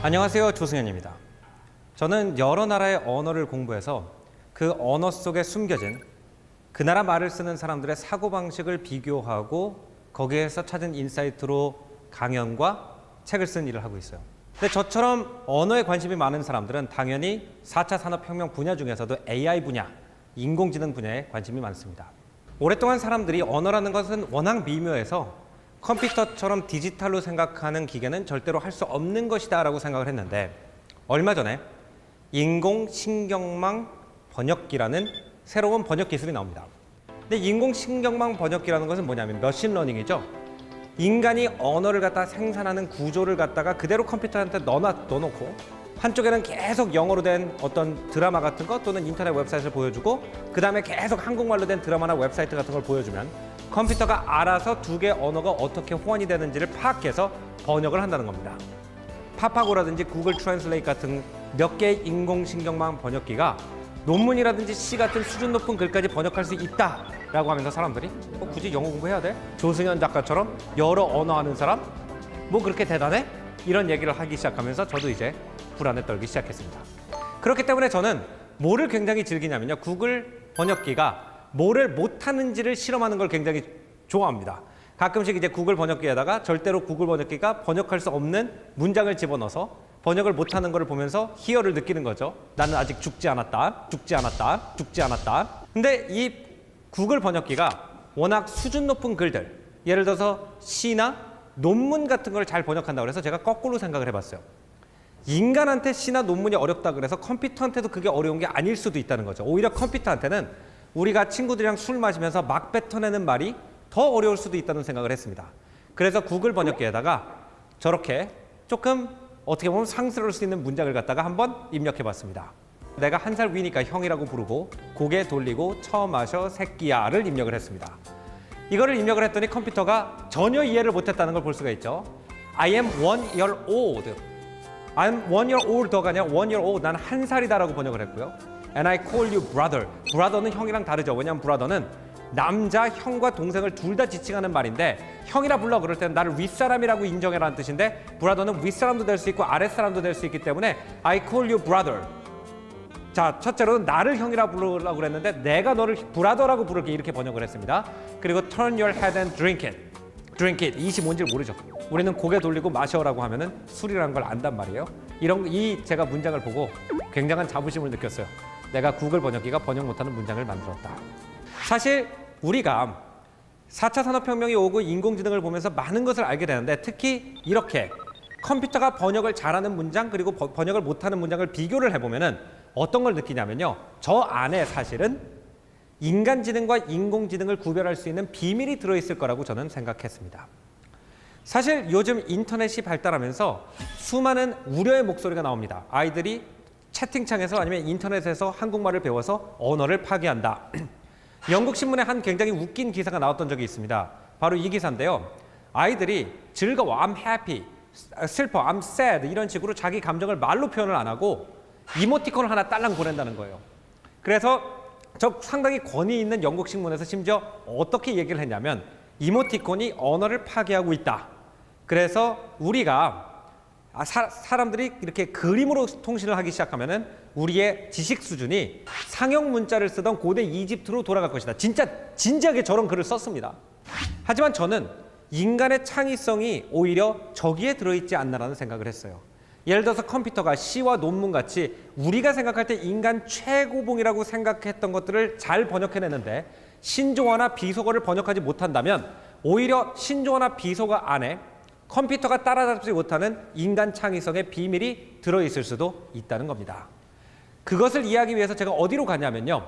안녕하세요, 조승현입니다. 저는 여러 나라의 언어를 공부해서 그 언어 속에 숨겨진 그 나라 말을 쓰는 사람들의 사고방식을 비교하고 거기에서 찾은 인사이트로 강연과 책을 쓰는 일을 하고 있어요. 근데 저처럼 언어에 관심이 많은 사람들은 당연히 4차 산업혁명 분야 중에서도 AI 분야, 인공지능 분야에 관심이 많습니다. 오랫동안 사람들이 언어라는 것은 워낙 미묘해서 컴퓨터처럼 디지털로 생각하는 기계는 절대로 할 수 없는 것이다 라고 생각을 했는데, 얼마 전에 인공신경망 번역기라는 새로운 번역 기술이 나옵니다. 근데 인공신경망 번역기라는 것은 뭐냐면 머신러닝이죠. 인간이 언어를 갖다 생산하는 구조를 갖다가 그대로 컴퓨터한테 넣어놓고 한쪽에는 계속 영어로 된 어떤 드라마 같은 것 또는 인터넷 웹사이트를 보여주고 그 다음에 계속 한국말로 된 드라마나 웹사이트 같은 걸 보여주면 컴퓨터가 알아서 두 개의 언어가 어떻게 호환이 되는지를 파악해서 번역을 한다는 겁니다. 파파고라든지 구글 트랜슬레이트 같은 몇 개의 인공신경망 번역기가 논문이라든지 시 같은 수준 높은 글까지 번역할 수 있다라고 하면서 사람들이 굳이 영어 공부해야 돼? 조승현 작가처럼 여러 언어 하는 사람? 뭐 그렇게 대단해? 이런 얘기를 하기 시작하면서 저도 이제 불안에 떨기 시작했습니다. 그렇기 때문에 저는 뭐를 굉장히 즐기냐면요, 구글 번역기가 뭐를 못하는지를 실험하는 걸 굉장히 좋아합니다. 가끔씩 이제 구글 번역기에다가 절대로 구글 번역기가 번역할 수 없는 문장을 집어넣어서 번역을 못하는 걸 보면서 희열을 느끼는 거죠. 나는 아직 죽지 않았다, 죽지 않았다, 죽지 않았다. 근데 이 구글 번역기가 워낙 수준 높은 글들, 예를 들어서 시나 논문 같은 걸 잘 번역한다고 해서 제가 거꾸로 생각을 해봤어요. 인간한테 시나 논문이 어렵다 그래서 컴퓨터한테도 그게 어려운 게 아닐 수도 있다는 거죠. 오히려 컴퓨터한테는 우리가 친구들이랑 술 마시면서 막 뱉어내는 말이 더 어려울 수도 있다는 생각을 했습니다. 그래서 구글 번역기에다가 저렇게 조금 어떻게 보면 상스러울 수 있는 문장을 갖다가 한번 입력해 봤습니다. 내가 한 살 위니까 형이라고 부르고 고개 돌리고 처 마셔 새끼야를 입력을 했습니다. 이거를 입력을 했더니 컴퓨터가 전혀 이해를 못했다는 걸 볼 수가 있죠. I am 1 year old. I'm 1 year older가 아니라 1 year old. 나는 한 살이다라고 번역을 했고요. And I call you brother. brother는 형이랑 다르죠. 왜냐하면 brother는 남자 형과 동생을 둘 다 지칭하는 말인데, 형이라 불러 그럴 때는 나를 윗사람이라고 인정해라는 뜻인데, brother는 윗사람도 될 수 있고 아랫사람도 될 수 있기 때문에 I call you brother. 자, 첫째로는 나를 형이라 부르려고 그랬는데 내가 너를 브라더라고 부를게, 이렇게 번역을 했습니다. 그리고 turn your head and drink it. drink it. 이것이 뭔지 모르죠. 우리는 고개 돌리고 마셔라고 하면은 술이라는 걸 안단 말이에요. 제가 문장을 보고 굉장한 자부심을 느꼈어요. 내가 구글 번역기가 번역 못하는 문장을 만들었다. 사실 우리가 4차 산업혁명이 오고 인공지능을 보면서 많은 것을 알게 되는데, 특히 이렇게 컴퓨터가 번역을 잘하는 문장 그리고 번역을 못하는 문장을 비교를 해보면은 어떤 걸 느끼냐면요, 저 안에 사실은 인간지능과 인공지능을 구별할 수 있는 비밀이 들어있을 거라고 저는 생각했습니다. 사실 요즘 인터넷이 발달하면서 수많은 우려의 목소리가 나옵니다. 아이들이 채팅창에서 아니면 인터넷에서 한국말을 배워서 언어를 파괴한다. 영국 신문에 한 굉장히 웃긴 기사가 나왔던 적이 있습니다. 바로 이 기사인데요. 아이들이 즐거워, I'm happy, 슬퍼, I'm sad 이런 식으로 자기 감정을 말로 표현을 안 하고 이모티콘을 하나 딸랑 보낸다는 거예요. 그래서 저 상당히 권위 있는 영국 신문에서 심지어 어떻게 얘기를 했냐면, 이모티콘이 언어를 파괴하고 있다. 그래서 우리가 사람들이 이렇게 그림으로 통신을 하기 시작하면은 우리의 지식 수준이 상형 문자를 쓰던 고대 이집트로 돌아갈 것이다. 진짜 진지하게 저런 글을 썼습니다. 하지만 저는 인간의 창의성이 오히려 저기에 들어있지 않나라는 생각을 했어요. 예를 들어서 컴퓨터가 시와 논문 같이 우리가 생각할 때 인간 최고봉이라고 생각했던 것들을 잘 번역해내는데, 신조어나 비속어를 번역하지 못한다면 오히려 신조어나 비속어 안에 컴퓨터가 따라잡지 못하는 인간 창의성의 비밀이 들어있을 수도 있다는 겁니다. 그것을 이해하기 위해서 제가 어디로 가냐면요,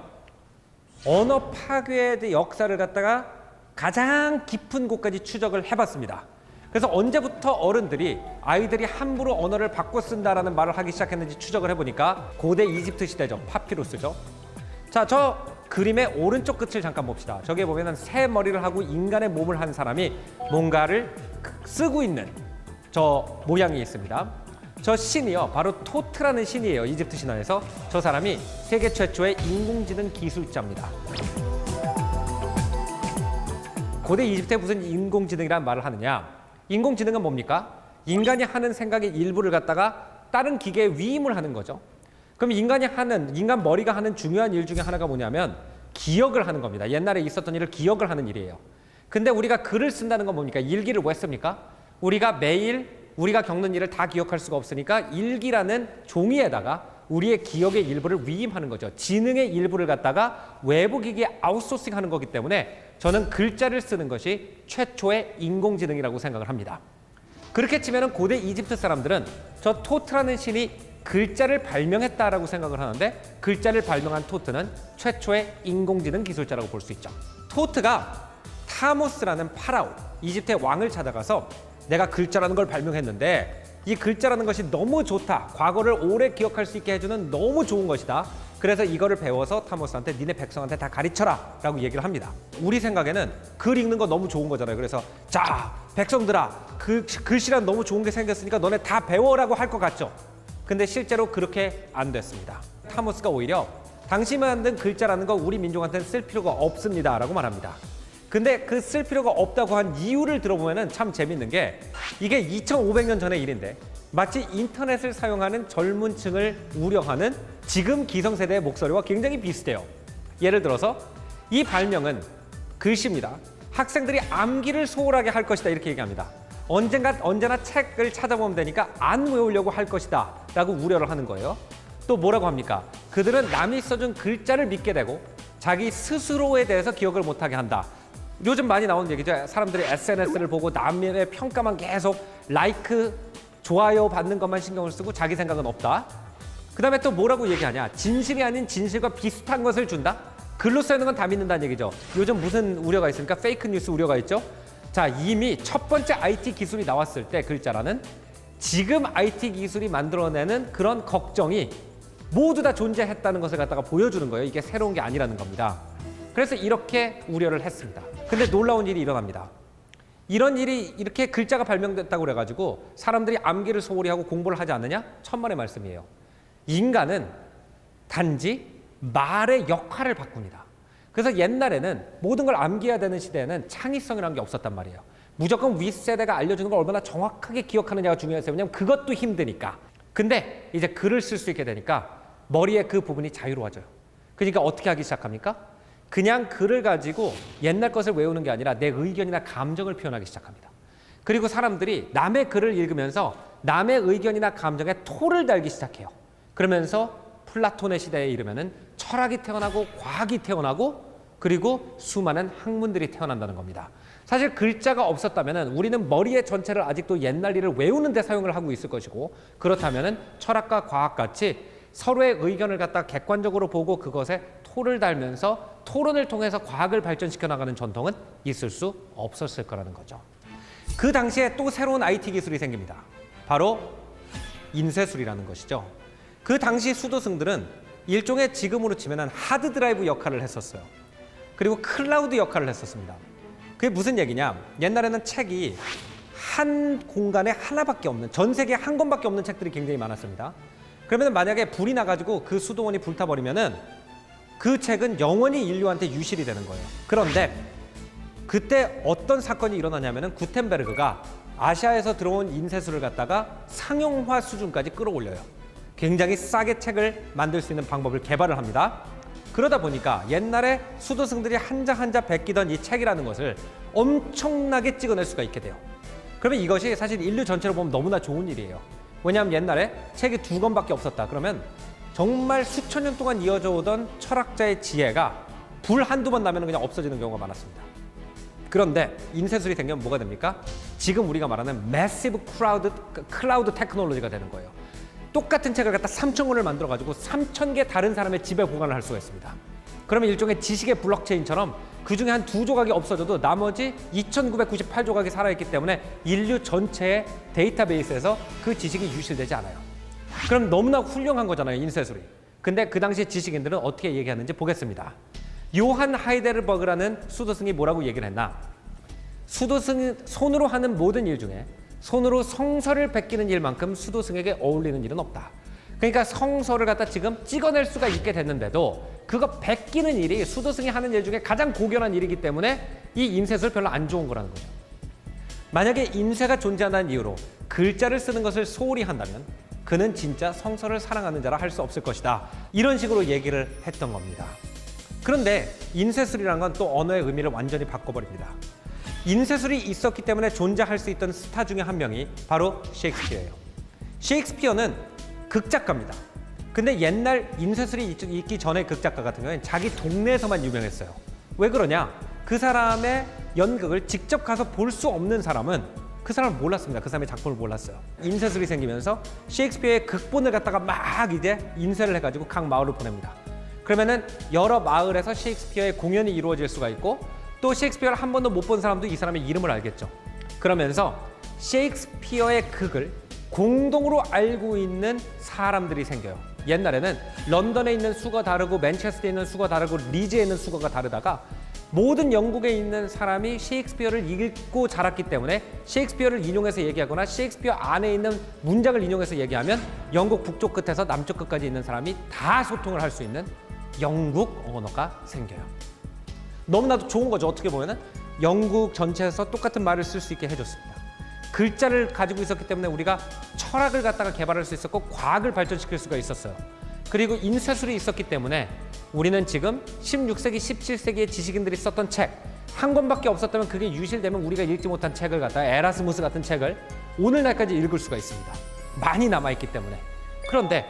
언어 파괴의 역사를 갖다가 가장 깊은 곳까지 추적을 해봤습니다. 그래서 언제부터 어른들이 아이들이 함부로 언어를 바꿔 쓴다라는 말을 하기 시작했는지 추적을 해보니까 고대 이집트 시대죠. 파피루스죠. 자, 저 그림의 오른쪽 끝을 잠깐 봅시다. 저기에 보면은 새 머리를 하고 인간의 몸을 한 사람이 뭔가를 쓰고 있는 저 모양이 있습니다. 저 신이요, 바로 토트라는 신이에요. 이집트 신화에서. 저 사람이 세계 최초의 인공지능 기술자입니다. 고대 이집트에 무슨 인공지능이라는 말을 하느냐? 인공지능은 뭡니까? 인간이 하는 생각의 일부를 갖다가 다른 기계에 위임을 하는 거죠. 그럼 인간 머리가 하는 중요한 일 중에 하나가 뭐냐면 기억을 하는 겁니다. 옛날에 있었던 일을 기억을 하는 일이에요. 근데 우리가 글을 쓴다는 건 뭡니까? 일기를 왜 씁니까? 우리가 매일 우리가 겪는 일을 다 기억할 수가 없으니까 일기라는 종이에다가 우리의 기억의 일부를 위임하는 거죠. 지능의 일부를 갖다가 외부 기기에 아웃소싱하는 거기 때문에 저는 글자를 쓰는 것이 최초의 인공지능이라고 생각을 합니다. 그렇게 치면은 고대 이집트 사람들은 저 토트라는 신이 글자를 발명했다라고 생각을 하는데 글자를 발명한 토트는 최초의 인공지능 기술자라고 볼 수 있죠. 토트가 타모스라는 파라오, 이집트의 왕을 찾아가서 내가 글자라는 걸 발명했는데 이 글자라는 것이 너무 좋다. 과거를 오래 기억할 수 있게 해주는 너무 좋은 것이다. 그래서 이거를 배워서 타모스한테 니네 백성한테 다 가르쳐라 라고 얘기를 합니다. 우리 생각에는 글 읽는 거 너무 좋은 거잖아요. 그래서 자 백성들아 글씨란 너무 좋은 게 생겼으니까 너네 다 배워라고 할 것 같죠. 근데 실제로 그렇게 안 됐습니다. 타모스가 오히려 당신이 만든 글자라는 거 우리 민족한테는 쓸 필요가 없습니다 라고 말합니다. 근데 그 쓸 필요가 없다고 한 이유를 들어보면 참 재밌는 게 이게 2500년 전의 일인데 마치 인터넷을 사용하는 젊은 층을 우려하는 지금 기성세대의 목소리와 굉장히 비슷해요. 예를 들어서 이 발명은 글씨입니다. 학생들이 암기를 소홀하게 할 것이다 이렇게 얘기합니다. 언제나 책을 찾아보면 되니까 안 외우려고 할 것이다 라고 우려를 하는 거예요. 또 뭐라고 합니까? 그들은 남이 써준 글자를 믿게 되고 자기 스스로에 대해서 기억을 못하게 한다. 요즘 많이 나오는 얘기죠. 사람들이 SNS를 보고 남의 평가만 계속 라이크, 좋아요 받는 것만 신경을 쓰고 자기 생각은 없다. 그 다음에 또 뭐라고 얘기하냐. 진실이 아닌 진실과 비슷한 것을 준다. 글로 써있는 건 다 믿는다는 얘기죠. 요즘 무슨 우려가 있습니까? 페이크 뉴스 우려가 있죠. 자, 이미 첫 번째 IT 기술이 나왔을 때 글자라는 지금 IT 기술이 만들어내는 그런 걱정이 모두 다 존재했다는 것을 갖다가 보여주는 거예요. 이게 새로운 게 아니라는 겁니다. 그래서 이렇게 우려를 했습니다. 근데 놀라운 일이 일어납니다. 이런 일이 이렇게 글자가 발명됐다고 그래가지고 사람들이 암기를 소홀히 하고 공부를 하지 않느냐? 천만의 말씀이에요. 인간은 단지 말의 역할을 바꿉니다. 그래서 옛날에는 모든 걸 암기해야 되는 시대에는 창의성이라는 게 없었단 말이에요. 무조건 윗세대가 알려주는 걸 얼마나 정확하게 기억하느냐가 중요했어요. 왜냐하면 그것도 힘드니까. 근데 이제 글을 쓸 수 있게 되니까 머리의 그 부분이 자유로워져요. 그러니까 어떻게 하기 시작합니까? 그냥 글을 가지고 옛날 것을 외우는 게 아니라 내 의견이나 감정을 표현하기 시작합니다. 그리고 사람들이 남의 글을 읽으면서 남의 의견이나 감정에 토를 달기 시작해요. 그러면서 플라톤의 시대에 이르면은 철학이 태어나고 과학이 태어나고 그리고 수많은 학문들이 태어난다는 겁니다. 사실 글자가 없었다면은 우리는 머리의 전체를 아직도 옛날 일을 외우는 데 사용을 하고 있을 것이고 그렇다면은 철학과 과학같이 서로의 의견을 갖다 객관적으로 보고 그것에 토를 달면서 토론을 통해서 과학을 발전시켜 나가는 전통은 있을 수 없었을 거라는 거죠. 그 당시에 또 새로운 IT 기술이 생깁니다. 바로 인쇄술이라는 것이죠. 그 당시 수도승들은 일종의 지금으로 치면 하드 드라이브 역할을 했었어요. 그리고 클라우드 역할을 했었습니다. 그게 무슨 얘기냐? 옛날에는 책이 한 공간에 하나밖에 없는, 전 세계에 한 권밖에 없는 책들이 굉장히 많았습니다. 그러면 만약에 불이 나가지고 그 수도원이 불타버리면은 그 책은 영원히 인류한테 유실이 되는 거예요. 그런데 그때 어떤 사건이 일어나냐면은 구텐베르그가 아시아에서 들어온 인쇄술을 갖다가 상용화 수준까지 끌어올려요. 굉장히 싸게 책을 만들 수 있는 방법을 개발을 합니다. 그러다 보니까 옛날에 수도승들이 한 자 한 자 베끼던 이 책이라는 것을 엄청나게 찍어낼 수가 있게 돼요. 그러면 이것이 사실 인류 전체로 보면 너무나 좋은 일이에요. 왜냐하면 옛날에 책이 2권밖에 없었다. 그러면 정말 수천 년 동안 이어져 오던 철학자의 지혜가 불 한두 번 나면 그냥 없어지는 경우가 많았습니다. 그런데 인쇄술이 생기면 뭐가 됩니까? 지금 우리가 말하는 매시브 클라우드 테크놀로지가 되는 거예요. 똑같은 책을 갖다 3,000권을 만들어가지고 3,000개 다른 사람의 집에 보관을 할 수가 있습니다. 그러면 일종의 지식의 블록체인처럼 그중에 한 2조각이 없어져도 나머지 2,998조각이 살아있기 때문에 인류 전체의 데이터베이스에서 그 지식이 유실되지 않아요. 그럼 너무나 훌륭한 거잖아요, 인쇄술이. 근데 그 당시에 지식인들은 어떻게 얘기하는지 보겠습니다. 요한 하이데르버그라는 수도승이 뭐라고 얘기를 했나? 수도승이 손으로 하는 모든 일 중에 손으로 성서를 베끼는 일만큼 수도승에게 어울리는 일은 없다. 그러니까 성서를 갖다 지금 찍어낼 수가 있게 됐는데도 그거 베끼는 일이 수도승이 하는 일 중에 가장 고견한 일이기 때문에 이 인쇄술 별로 안 좋은 거라는 거죠. 만약에 인쇄가 존재한다는 이유로 글자를 쓰는 것을 소홀히 한다면 그는 진짜 성서를 사랑하는 자라 할 수 없을 것이다. 이런 식으로 얘기를 했던 겁니다. 그런데 인쇄술이라는 건 또 언어의 의미를 완전히 바꿔버립니다. 인쇄술이 있었기 때문에 존재할 수 있던 스타 중에 한 명이 바로 셰익스피어예요. 셰익스피어는 극작가입니다. 근데 옛날 인쇄술이 있기 전에 극작가 같은 경우에는 자기 동네에서만 유명했어요. 왜 그러냐? 그 사람의 연극을 직접 가서 볼 수 없는 사람은 그 사람을 몰랐습니다. 그 사람의 작품을 몰랐어요. 인쇄술이 생기면서 셰익스피어의 극본을 갖다가 막 이제 인쇄를 해가지고 각 마을로 보냅니다. 그러면은 여러 마을에서 셰익스피어의 공연이 이루어질 수가 있고 또 셰익스피어를 한 번도 못 본 사람도 이 사람의 이름을 알겠죠. 그러면서 셰익스피어의 극을 공동으로 알고 있는 사람들이 생겨요. 옛날에는 런던에 있는 수가 다르고 맨체스터에 있는 수가 다르고 리즈에 있는 수가가 다르다가 모든 영국에 있는 사람이 셰익스피어를 읽고 자랐기 때문에 셰익스피어를 인용해서 얘기하거나 셰익스피어 안에 있는 문장을 인용해서 얘기하면 영국 북쪽 끝에서 남쪽 끝까지 있는 사람이 다 소통을 할 수 있는 영국 언어가 생겨요. 너무나도 좋은 거죠. 어떻게 보면은 영국 전체에서 똑같은 말을 쓸 수 있게 해줬습니다. 글자를 가지고 있었기 때문에 우리가 철학을 갖다가 개발할 수 있었고 과학을 발전시킬 수가 있었어요. 그리고 인쇄술이 있었기 때문에 우리는 지금 16세기, 17세기의 지식인들이 썼던 책 한 권밖에 없었다면 그게 유실되면 우리가 읽지 못한 책을 갖다가 에라스무스 같은 책을 오늘날까지 읽을 수가 있습니다. 많이 남아있기 때문에. 그런데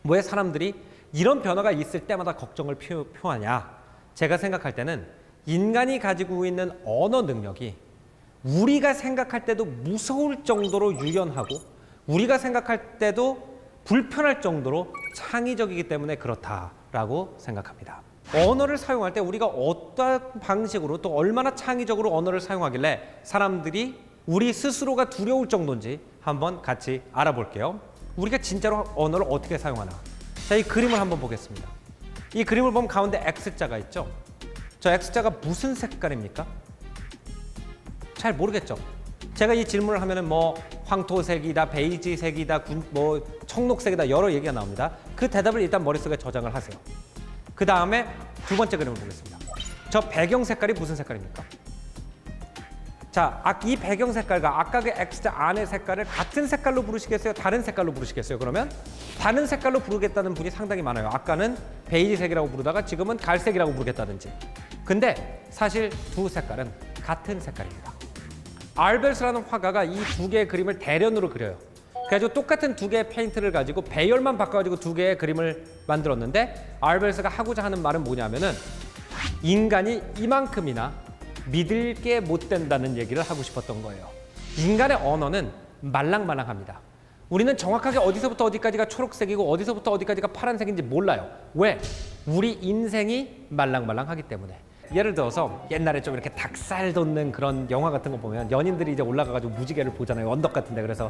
왜 사람들이 이런 변화가 있을 때마다 걱정을 표하냐? 제가 생각할 때는 인간이 가지고 있는 언어 능력이 우리가 생각할 때도 무서울 정도로 유연하고 우리가 생각할 때도 불편할 정도로 창의적이기 때문에 그렇다라고 생각합니다. 언어를 사용할 때 우리가 어떤 방식으로 또 얼마나 창의적으로 언어를 사용하길래 사람들이 우리 스스로가 두려울 정도인지 한번 같이 알아볼게요. 우리가 진짜로 언어를 어떻게 사용하나. 자, 이 그림을 한번 보겠습니다. 이 그림을 보면 가운데 X자가 있죠. 저 X자가 무슨 색깔입니까? 잘 모르겠죠. 제가 이 질문을 하면은 뭐 황토색이다, 베이지색이다, 뭐 청록색이다 여러 얘기가 나옵니다. 그 대답을 일단 머릿속에 저장을 하세요. 그 다음에 두 번째 그림을 보겠습니다. 저 배경 색깔이 무슨 색깔입니까? 자, 이 배경 색깔과 아까 그 X자 안의 색깔을 같은 색깔로 부르시겠어요? 다른 색깔로 부르시겠어요? 그러면 다른 색깔로 부르겠다는 분이 상당히 많아요. 아까는 베이지색이라고 부르다가 지금은 갈색이라고 부르겠다든지. 근데 사실 두 색깔은 같은 색깔입니다. 알베르스라는 화가가 이 두 개의 그림을 대련으로 그려요. 그래가지고 똑같은 두 개의 페인트를 가지고 배열만 바꿔가지고 두 개의 그림을 만들었는데 알베르스가 하고자 하는 말은 뭐냐면은 인간이 이만큼이나 믿을 게 못 된다는 얘기를 하고 싶었던 거예요. 인간의 언어는 말랑말랑합니다. 우리는 정확하게 어디서부터 어디까지가 초록색이고 어디서부터 어디까지가 파란색인지 몰라요. 왜? 우리 인생이 말랑말랑하기 때문에. 예를 들어서 옛날에 좀 이렇게 닭살 돋는 그런 영화 같은 거 보면 연인들이 이제 올라가가지고 무지개를 보잖아요. 언덕 같은데. 그래서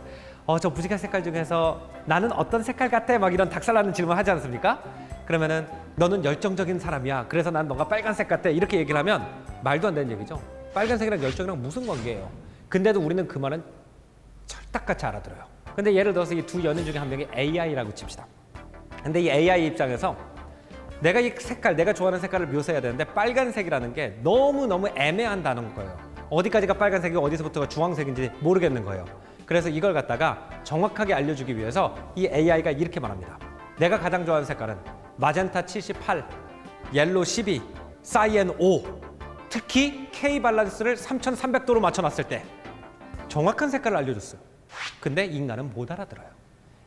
저 무지개 색깔 중에서 나는 어떤 색깔 같아? 막 이런 닭살 나는 질문 하지 않습니까? 그러면은 너는 열정적인 사람이야. 그래서 난 너가 빨간색 같아. 이렇게 얘기를 하면 말도 안 되는 얘기죠. 빨간색이랑 열정이랑 무슨 관계예요? 근데도 우리는 그 말은 철딱같이 알아들어요. 근데 예를 들어서 이 두 연인 중에 한 명이 AI라고 칩시다. 근데 이 AI 입장에서 내가 이 색깔, 내가 좋아하는 색깔을 묘사해야 되는데 빨간색이라는 게 너무너무 애매한 단어인 거예요. 어디까지가 빨간색이고 어디서부터가 주황색인지 모르겠는 거예요. 그래서 이걸 갖다가 정확하게 알려주기 위해서 이 AI가 이렇게 말합니다. 내가 가장 좋아하는 색깔은 마젠타 78, 옐로 12, 사이엔 5. 특히 K 밸런스를 3300도로 맞춰놨을 때 정확한 색깔을 알려줬어요. 근데 인간은 못 알아들어요.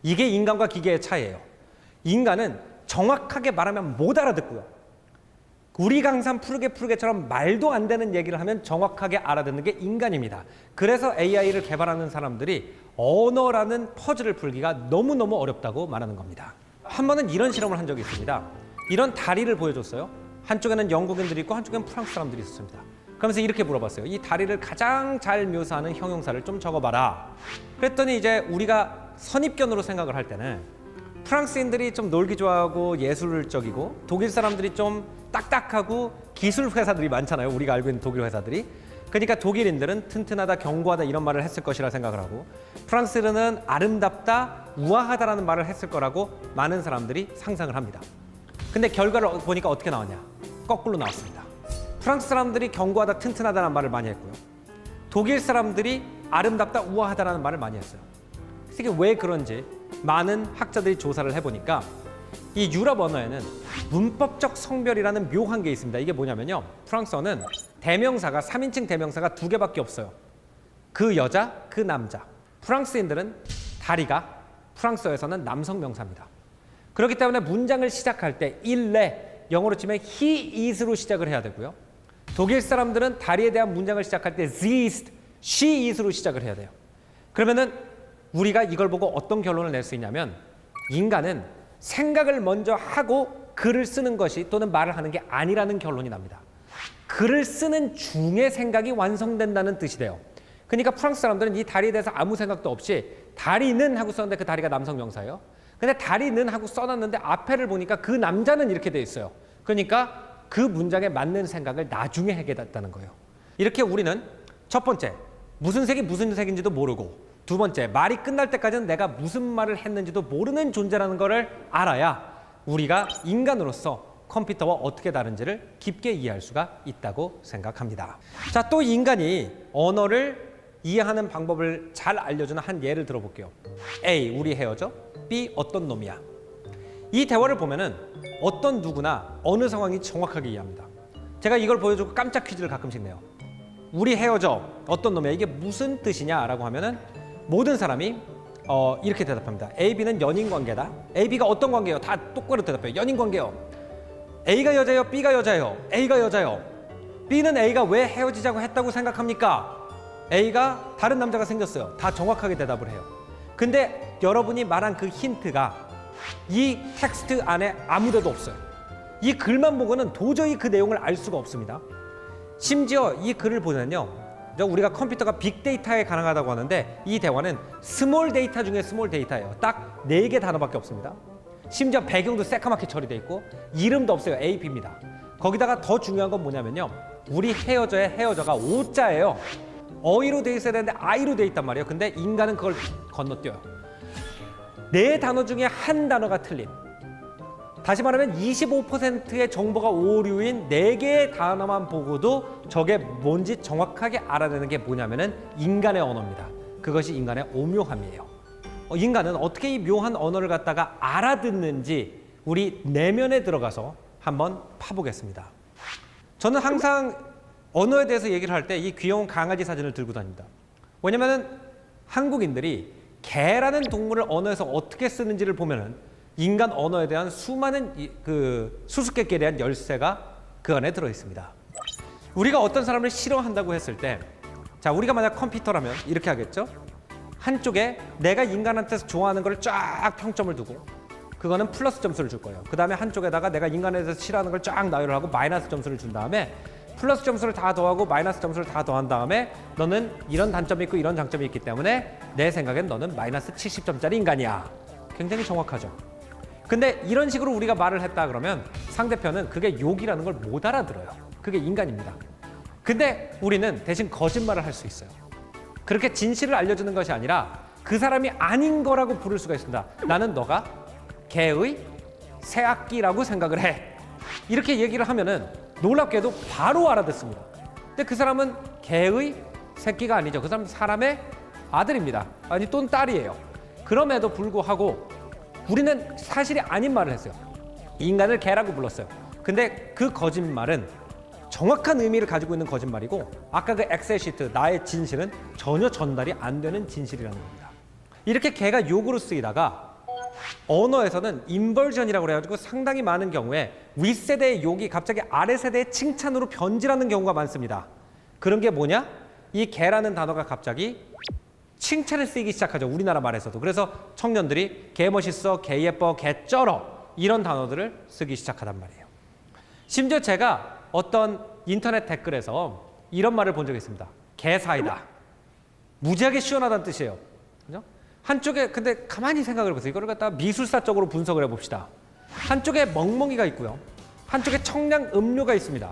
이게 인간과 기계의 차이예요. 인간은 정확하게 말하면 못 알아듣고요. 우리가 항상 푸르게처럼 말도 안 되는 얘기를 하면 정확하게 알아듣는 게 인간입니다. 그래서 AI를 개발하는 사람들이 언어라는 퍼즐을 풀기가 너무너무 어렵다고 말하는 겁니다. 한 번은 이런 실험을 한 적이 있습니다. 이런 다리를 보여줬어요. 한쪽에는 영국인들이 있고 한쪽에는 프랑스 사람들이 있었습니다. 그러면서 이렇게 물어봤어요. 이 다리를 가장 잘 묘사하는 형용사를 좀 적어봐라. 그랬더니 이제 우리가 선입견으로 생각을 할 때는 프랑스인들이 좀 놀기 좋아하고 예술적이고 독일 사람들이 좀 딱딱하고 기술 회사들이 많잖아요. 우리가 알고 있는 독일 회사들이. 그러니까 독일인들은 튼튼하다, 견고하다 이런 말을 했을 것이라 생각을 하고 프랑스인은 아름답다, 우아하다라는 말을 했을 거라고 많은 사람들이 상상을 합니다. 근데 결과를 보니까 어떻게 나왔냐? 거꾸로 나왔습니다. 프랑스 사람들이 견고하다, 튼튼하다는 말을 많이 했고요. 독일 사람들이 아름답다, 우아하다라는 말을 많이 했어요. 이게 왜 그런지 많은 학자들이 조사를 해보니까 이 유럽 언어에는 문법적 성별이라는 묘한 게 있습니다. 이게 뭐냐면요. 프랑스어는 대명사가 3인칭 대명사가 2개밖에 없어요. 그 여자, 그 남자. 프랑스인들은 다리가 프랑스어에서는 남성 명사입니다. 그렇기 때문에 문장을 시작할 때 일레, 영어로 치면 he is로 시작을 해야 되고요. 독일 사람들은 다리에 대한 문장을 시작할 때 sie ist, she is로 시작을 해야 돼요. 그러면은 우리가 이걸 보고 어떤 결론을 낼 수 있냐면 인간은 생각을 먼저 하고 글을 쓰는 것이 또는 말을 하는 게 아니라는 결론이 납니다. 글을 쓰는 중에 생각이 완성된다는 뜻이 돼요. 그러니까 프랑스 사람들은 이 다리에 대해서 아무 생각도 없이 다리는 하고 썼는데 그 다리가 남성 명사예요. 근데 다리는 하고 써놨는데 앞에를 보니까 그 남자는 이렇게 돼 있어요. 그러니까 그 문장에 맞는 생각을 나중에 하게 됐다는 거예요. 이렇게 우리는 첫 번째, 무슨 색이 무슨 색인지도 모르고, 두 번째, 말이 끝날 때까지는 내가 무슨 말을 했는지도 모르는 존재라는 것을 알아야 우리가 인간으로서 컴퓨터와 어떻게 다른지를 깊게 이해할 수가 있다고 생각합니다. 자, 또 인간이 언어를 이해하는 방법을 잘 알려주는 한 예를 들어볼게요. A, 우리 헤어져. B, 어떤 놈이야. 이 대화를 보면은 어떤 누구나 어느 상황이 정확하게 이해합니다. 제가 이걸 보여주고 깜짝 퀴즈를 가끔씩 내요. 우리 헤어져. 어떤 놈이야. 이게 무슨 뜻이냐라고 하면은 모든 사람이 이렇게 대답합니다. A, B는 연인 관계다. A, B가 어떤 관계예요? 다 똑바로 대답해요. 연인 관계요. A가 여자예요? B가 여자예요? A가 여자예요. B는 A가 왜 헤어지자고 했다고 생각합니까? A가 다른 남자가 생겼어요. 다 정확하게 대답을 해요. 근데 여러분이 말한 그 힌트가 이 텍스트 안에 아무데도 없어요. 이 글만 보고는 도저히 그 내용을 알 수가 없습니다. 심지어 이 글을 보면요, 우리가 컴퓨터가 빅데이터에 가능하다고 하는데 이 대화는 스몰 데이터 중에 스몰 데이터예요. 딱 4개 단어밖에 없습니다. 심지어 배경도 새까맣게 처리돼 있고 이름도 없어요. A, B입니다. 거기다가 더 중요한 건 뭐냐면요, 우리 헤어져의 헤어져가 오자예요. 어이로 돼 있어야 되는데 아이로 돼 있단 말이에요. 근데 인간은 그걸 건너뛰어요. 4단어 중에 한 단어가 틀린, 다시 말하면 25%의 정보가 오류인 4개의 단어만 보고도 저게 뭔지 정확하게 알아내는 게 뭐냐면은 인간의 언어입니다. 그것이 인간의 오묘함이에요. 인간은 어떻게 이 묘한 언어를 갖다가 알아듣는지 우리 내면에 들어가서 한번 파보겠습니다. 저는 항상 언어에 대해서 얘기를 할 때 이 귀여운 강아지 사진을 들고 다닙니다. 왜냐면은 한국인들이 개라는 동물을 언어에서 어떻게 쓰는지를 보면은 인간 언어에 대한 수많은 그 수수께끼에 대한 열쇠가 그 안에 들어 있습니다. 우리가 어떤 사람을 싫어한다고 했을 때, 자, 우리가 만약 컴퓨터라면 이렇게 하겠죠? 한쪽에 내가 인간한테서 좋아하는 걸 쫙 평점을 두고 그거는 플러스 점수를 줄 거예요. 그 다음에 한쪽에다가 내가 인간에 대해서 싫어하는 걸 쫙 나열을 하고 마이너스 점수를 준 다음에 플러스 점수를 다 더하고 마이너스 점수를 다 더한 다음에 너는 이런 단점이 있고 이런 장점이 있기 때문에 내 생각엔 너는 마이너스 70점짜리 인간이야. 굉장히 정확하죠. 근데 이런 식으로 우리가 말을 했다 그러면 상대편은 그게 욕이라는 걸 못 알아들어요. 그게 인간입니다. 근데 우리는 대신 거짓말을 할 수 있어요. 그렇게 진실을 알려주는 것이 아니라 그 사람이 아닌 거라고 부를 수가 있습니다. 나는 너가 개의 새악기라고 생각을 해. 이렇게 얘기를 하면은 놀랍게도 바로 알아듣습니다. 근데 그 사람은 개의 새끼가 아니죠. 그 사람은 사람의 아들입니다. 아니 또는 딸이에요. 그럼에도 불구하고 우리는 사실이 아닌 말을 했어요. 인간을 개라고 불렀어요. 근데 그 거짓말은 정확한 의미를 가지고 있는 거짓말이고 아까 그 엑셀 시트 나의 진실은 전혀 전달이 안 되는 진실이라는 겁니다. 이렇게 개가 욕으로 쓰이다가 언어에서는 인버전이라고 그래가지고 상당히 많은 경우에 윗세대의 욕이 갑자기 아래세대의 칭찬으로 변질하는 경우가 많습니다. 그런 게 뭐냐? 이 개라는 단어가 갑자기 칭찬을 쓰이기 시작하죠. 우리나라 말에서도. 그래서 청년들이 개 멋있어, 개 예뻐, 개 쩔어 이런 단어들을 쓰기 시작하단 말이에요. 심지어 제가 어떤 인터넷 댓글에서 이런 말을 본 적이 있습니다. 개사이다. 무지하게 시원하다는 뜻이에요. 그죠? 한쪽에 근데 가만히 생각을 해보세요. 이거를 갖다가 미술사적으로 분석을 해봅시다. 한쪽에 멍멍이가 있고요. 한쪽에 청량 음료가 있습니다.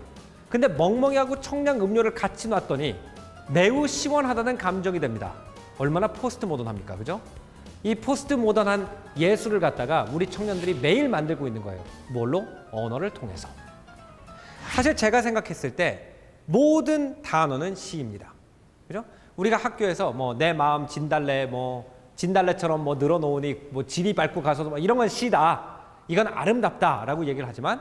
근데 멍멍이하고 청량 음료를 같이 놨더니 매우 시원하다는 감정이 됩니다. 얼마나 포스트 모던합니까? 그죠? 이 포스트 모던한 예술을 갖다가 우리 청년들이 매일 만들고 있는 거예요. 뭘로? 언어를 통해서. 사실 제가 생각했을 때 모든 단어는 시입니다. 그죠? 우리가 학교에서 뭐 내 마음 진달래, 뭐 진달래처럼 뭐 늘어놓으니 뭐 지리 밟고 가서도 뭐 이런 건 시다. 이건 아름답다라고 얘기를 하지만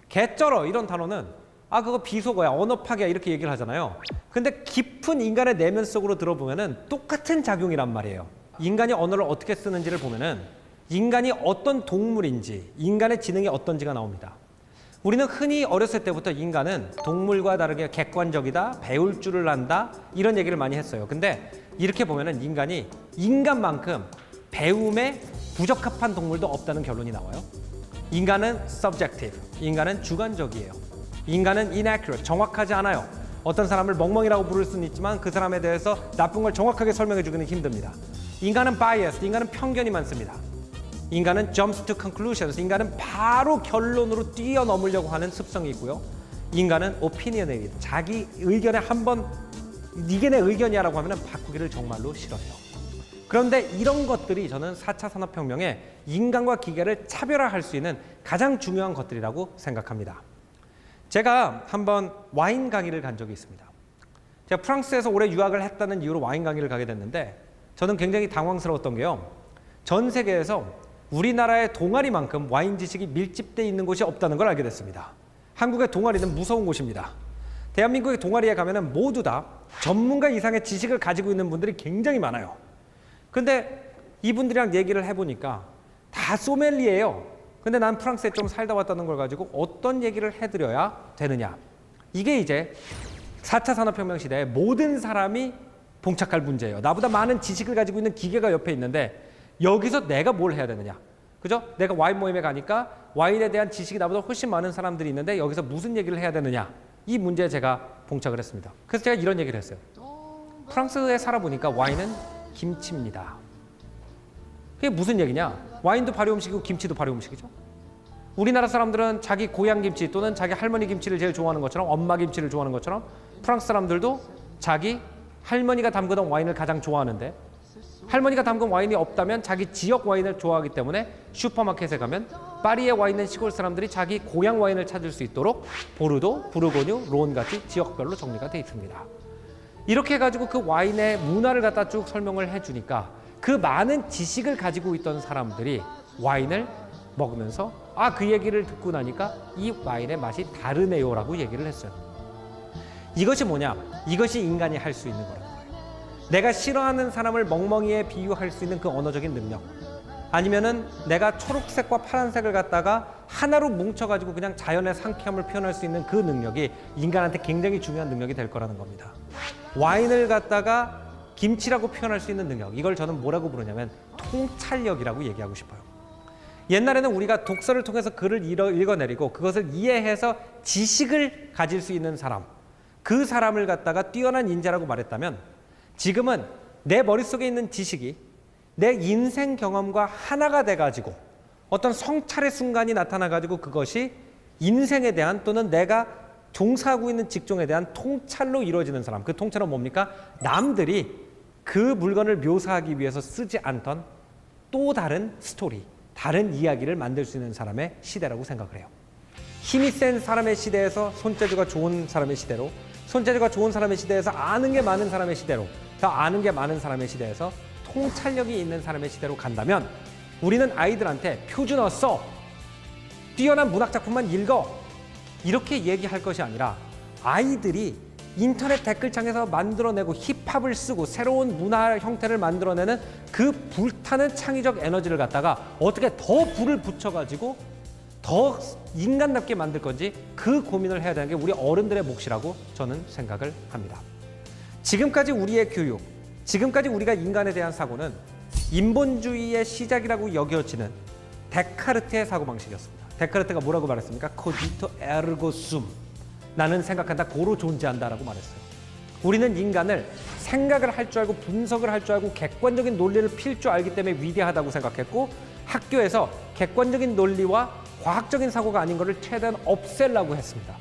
개쩔어 이런 단어는 그거 비속어야, 언어 파괴야 이렇게 얘기를 하잖아요. 근데 깊은 인간의 내면 속으로 들어보면은 똑같은 작용이란 말이에요. 인간이 언어를 어떻게 쓰는지를 보면은 인간이 어떤 동물인지, 인간의 지능이 어떤지가 나옵니다. 우리는 흔히 어렸을 때부터 인간은 동물과 다르게 객관적이다, 배울 줄을 안다 이런 얘기를 많이 했어요. 근데 이렇게 보면은 인간이 인간만큼 배움에 부적합한 동물도 없다는 결론이 나와요. 인간은 subjective, 인간은 주관적이에요. 인간은 inaccurate, 정확하지 않아요. 어떤 사람을 멍멍이라고 부를 수는 있지만 그 사람에 대해서 나쁜 걸 정확하게 설명해 주기는 힘듭니다. 인간은 biased, 인간은 편견이 많습니다. 인간은 jumps to conclusions, 인간은 바로 결론으로 뛰어넘으려고 하는 습성이 있고요. 인간은 opinionated, 자기 의견에 한번 이게 내 의견이야 라고 하면 바꾸기를 정말로 싫어해요. 그런데 이런 것들이 저는 4차 산업혁명에 인간과 기계를 차별화할 수 있는 가장 중요한 것들이라고 생각합니다. 제가 한번 와인 강의를 간 적이 있습니다. 제가 프랑스에서 오래 유학을 했다는 이유로 와인 강의를 가게 됐는데 저는 굉장히 당황스러웠던 게요. 전 세계에서 우리나라의 동아리만큼 와인 지식이 밀집되어 있는 곳이 없다는 걸 알게 됐습니다. 한국의 동아리는 무서운 곳입니다. 대한민국의 동아리에 가면은 모두 다 전문가 이상의 지식을 가지고 있는 분들이 굉장히 많아요. 근데 이분들이랑 얘기를 해보니까 다 소믈리에예요. 근데 난 프랑스에 좀 살다 왔다는 걸 가지고 어떤 얘기를 해드려야 되느냐. 이게 이제 4차 산업혁명 시대에 모든 사람이 봉착할 문제예요. 나보다 많은 지식을 가지고 있는 기계가 옆에 있는데 여기서 내가 뭘 해야 되느냐. 그죠? 내가 와인 모임에 가니까 와인에 대한 지식이 나보다 훨씬 많은 사람들이 있는데 여기서 무슨 얘기를 해야 되느냐. 이 문제에 제가 봉착을 했습니다. 그래서 제가 이런 얘기를 했어요. 프랑스에 살아보니까 와인은 김치입니다. 그게 무슨 얘기냐? 와인도 발효 음식이고 김치도 발효 음식이죠. 우리나라 사람들은 자기 고향 김치 또는 자기 할머니 김치를 제일 좋아하는 것처럼, 엄마 김치를 좋아하는 것처럼 프랑스 사람들도 자기 할머니가 담그던 와인을 가장 좋아하는데 할머니가 담근 와인이 없다면 자기 지역 와인을 좋아하기 때문에 슈퍼마켓에 가면 파리에 와 있는 시골 사람들이 자기 고향 와인을 찾을 수 있도록 보르도, 부르고뉴, 론 같이 지역별로 정리가 되어 있습니다. 이렇게 해가지고 그 와인의 문화를 갖다 쭉 설명을 해주니까 그 많은 지식을 가지고 있던 사람들이 와인을 먹으면서 그 얘기를 듣고 나니까 이 와인의 맛이 다르네요 라고 얘기를 했어요. 이것이 뭐냐? 이것이 인간이 할 수 있는 거라는 거예요. 내가 싫어하는 사람을 멍멍이에 비유할 수 있는 그 언어적인 능력, 아니면은 내가 초록색과 파란색을 갖다가 하나로 뭉쳐가지고 그냥 자연의 상쾌함을 표현할 수 있는 그 능력이 인간한테 굉장히 중요한 능력이 될 거라는 겁니다. 와인을 갖다가 김치라고 표현할 수 있는 능력, 이걸 저는 뭐라고 부르냐면 통찰력이라고 얘기하고 싶어요. 옛날에는 우리가 독서를 통해서 글을 읽어내리고 그것을 이해해서 지식을 가질 수 있는 사람, 그 사람을 갖다가 뛰어난 인재라고 말했다면 지금은 내 머릿속에 있는 지식이 내 인생 경험과 하나가 돼가지고 어떤 성찰의 순간이 나타나가지고 그것이 인생에 대한 또는 내가 종사하고 있는 직종에 대한 통찰로 이루어지는 사람, 그 통찰은 뭡니까? 남들이 그 물건을 묘사하기 위해서 쓰지 않던 또 다른 스토리, 다른 이야기를 만들 수 있는 사람의 시대라고 생각을 해요. 힘이 센 사람의 시대에서 손재주가 좋은 사람의 시대로, 손재주가 좋은 사람의 시대에서 아는 게 많은 사람의 시대로, 더 아는 게 많은 사람의 시대에서 통찰력이 있는 사람의 시대로 간다면 우리는 아이들한테 표준어 써, 뛰어난 문학 작품만 읽어, 이렇게 얘기할 것이 아니라 아이들이 인터넷 댓글창에서 만들어내고 힙합을 쓰고 새로운 문화 형태를 만들어내는 그 불타는 창의적 에너지를 갖다가 어떻게 더 불을 붙여가지고 더 인간답게 만들 건지 그 고민을 해야 되는 게 우리 어른들의 몫이라고 저는 생각을 합니다. 지금까지 우리의 교육, 지금까지 우리가 인간에 대한 사고는 인본주의의 시작이라고 여겨지는 데카르트의 사고방식이었습니다. 데카르트가 뭐라고 말했습니까? Cogito ergo sum. 나는 생각한다, 고로 존재한다라고 말했어요. 우리는 인간을 생각을 할 줄 알고 분석을 할 줄 알고 객관적인 논리를 필 줄 알기 때문에 위대하다고 생각했고 학교에서 객관적인 논리와 과학적인 사고가 아닌 것을 최대한 없애려고 했습니다.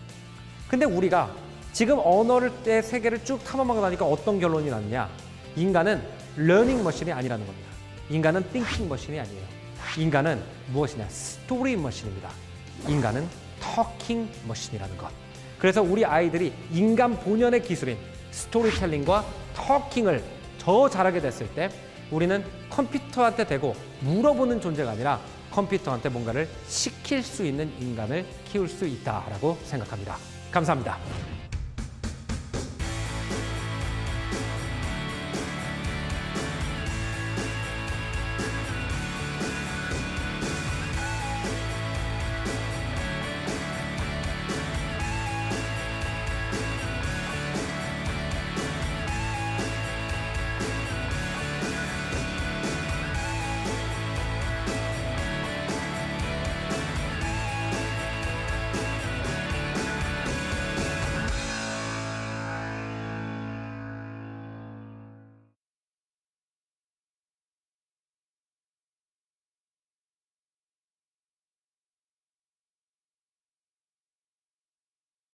근데 우리가 지금 언어의 세계를 쭉 탐험하고 나니까 어떤 결론이 났냐? 인간은 러닝 머신이 아니라는 겁니다. 인간은 띵킹 머신이 아니에요. 인간은 무엇이냐? 스토리 머신입니다. 인간은 터킹 머신이라는 것. 그래서 우리 아이들이 인간 본연의 기술인 스토리텔링과 터킹을 더 잘하게 됐을 때 우리는 컴퓨터한테 대고 물어보는 존재가 아니라 컴퓨터한테 뭔가를 시킬 수 있는 인간을 키울 수 있다라고 생각합니다. 감사합니다.